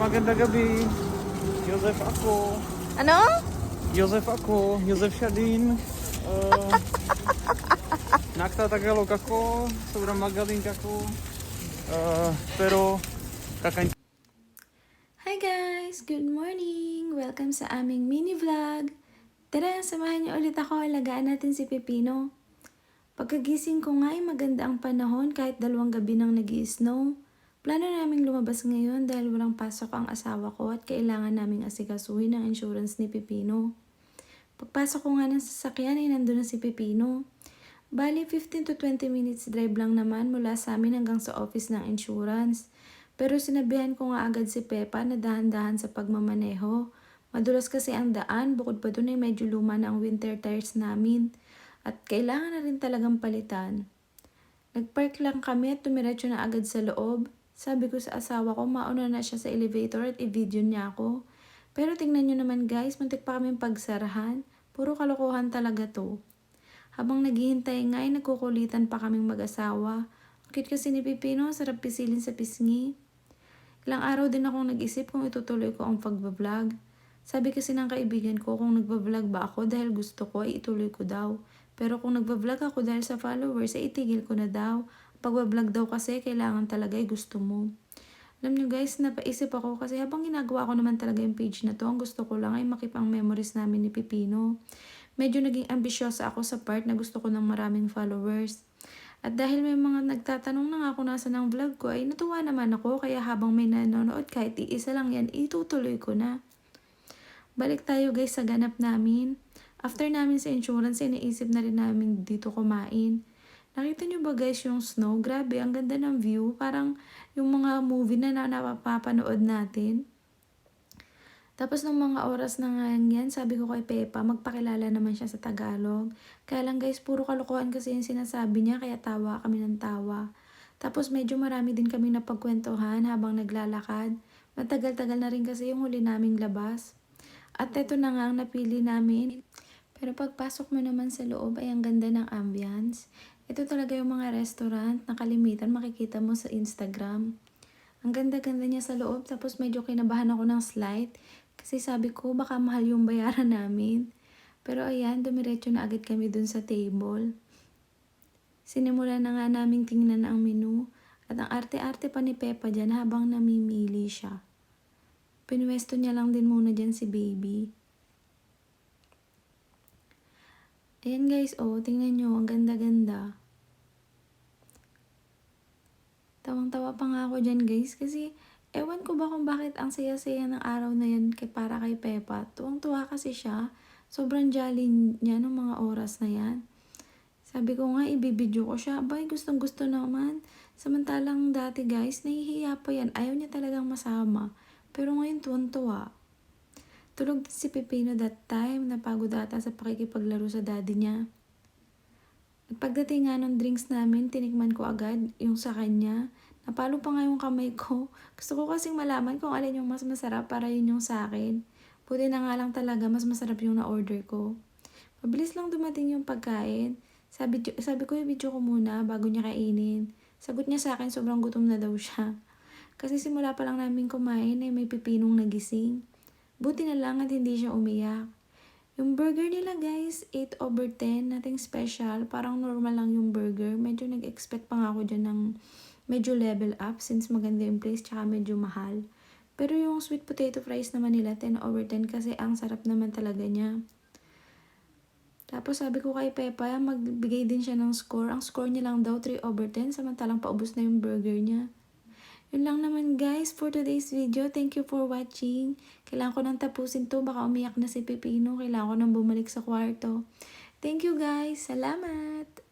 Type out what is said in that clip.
Magandang gabi. Joseph ako. Ano? Joseph ako. Joseph Shadin. Nagtatagalog ako. Sobrang magaling ako. Pero kakain. Hi guys! Good morning! Welcome sa aming mini vlog. Tara, samahan niyo ulit ako. Alagaan natin si Pepino. Pagkagising ko nga ay maganda ang panahon kahit 2 gabi nang nag-i-snow. Plano naming lumabas ngayon dahil walang pasok ang asawa ko at kailangan naming asikasuhin ang insurance ni Pepino. Pagpasok ko nga ng sasakyan ay nandun na si Pepino. Bali 15 to 20 minutes drive lang naman mula sa amin hanggang sa office ng insurance. Pero sinabihan ko nga agad si Pepa na dahan-dahan sa pagmamaneho. Madulas kasi ang daan, bukod pa dun ay medyo luma na ang winter tires namin. At kailangan na rin talagang palitan. Nagpark lang kami at tumiretso na agad sa loob. Sabi ko sa asawa ko, mauna na siya sa elevator at i-video niya ako. Pero tingnan nyo naman guys, muntik pa kaming pagsarahan. Puro kalokohan talaga to. Habang naghihintay nga ay nagkukulitan pa kaming mag-asawa. Ang cute kasi ni Pepino, sarap pisilin sa pisngi. Ilang araw din akong nag-isip kung itutuloy ko ang pagbablog. Sabi kasi ng kaibigan ko kung nagbablog ba ako dahil gusto ko ay ituloy ko daw. Pero kung nagbablog ako dahil sa followers ay itigil ko na daw. Pagbablog daw kasi kailangan talaga ay gusto mo. Alam nyo guys, napaisip ako kasi habang ginagawa ko naman talaga yung page na to, ang gusto ko lang ay makipang memories namin ni Pepino. Medyo naging ambisyosa ako sa part na gusto ko ng maraming followers. At dahil may mga nagtatanong na nga kung nasa ng vlog ko, ay natuwa naman ako kaya habang may nanonood kahit iisa lang yan, itutuloy ko na. Balik tayo guys sa ganap namin. After namin sa insurance, iniisip na rin namin dito kumain. Nakita nyo ba guys yung snow? Grabe, ang ganda ng view. Parang yung mga movie na napapanood natin. Tapos nung mga oras na nga yan, sabi ko kay Pepa, magpakilala naman siya sa Tagalog. Kaya lang guys, puro kalokohan kasi yung sinasabi niya, kaya tawa kami ng tawa. Tapos medyo marami din kami napagkwentuhan habang naglalakad. Matagal-tagal na rin kasi yung huli naming labas. At eto na nga ang napili namin. Pero pagpasok mo naman sa loob ay ang ganda ng ambience. Ito talaga yung mga restaurant na kalimitan makikita mo sa Instagram. Ang ganda-ganda niya sa loob tapos medyo kinabahan ako ng slight kasi sabi ko baka mahal yung bayaran namin. Pero ayan, dumiretso na agad kami dun sa table. Sinimulan na nga naming tingnan ang menu at ang arte-arte pa ni Pepa dyan habang namimili siya. Pinwesto niya lang din muna dyan si baby. Ayan guys, oh, tingnan nyo, ang ganda-ganda. Tawang-tawa pa nga ako dyan guys, kasi ewan ko ba kung bakit ang saya-saya ng araw na yan para kay Pepa. Tuwang-tuwa kasi siya, sobrang jolly niya nung mga oras na yan. Sabi ko nga, ibibidyo ko siya, abay gustong-gusto naman. Samantalang dati guys, nahihiya pa yan, ayaw niya talagang masama. Pero ngayon tuwang-tuwa. Tulog din si Pepino that time, napagod ata sa pakikipaglaro sa daddy niya. At pagdating nga ng drinks namin, tinikman ko agad yung sa kanya. Napalo pa nga yung kamay ko. Gusto ko kasing malaman kung alin yung mas masarap para yun yung sa akin. Buti na nga lang talaga, mas masarap yung na-order ko. Mabilis lang dumating yung pagkain. Sabi ko i-video ko muna bago niya kainin. Sagot niya sa akin, sobrang gutom na daw siya. Kasi simula pa lang namin kumain ay may pipinong nagising. Buti na lang at hindi siya umiyak. Yung burger nila guys, 8/10, nothing special. Parang normal lang yung burger. Medyo nag-expect pa nga ako dyan ng medyo level up since maganda yung place tsaka medyo mahal. Pero yung sweet potato fries naman nila, 10/10 kasi ang sarap naman talaga niya. Tapos sabi ko kay Pepa, magbigay din siya ng score. Ang score niya lang daw 3/10, samantalang paubos na yung burger niya. Yun lang naman guys for today's video. Thank you for watching. Kailangan ko nang tapusin to. Baka umiyak na si Pepino. Kailangan ko nang bumalik sa kwarto. Thank you guys. Salamat!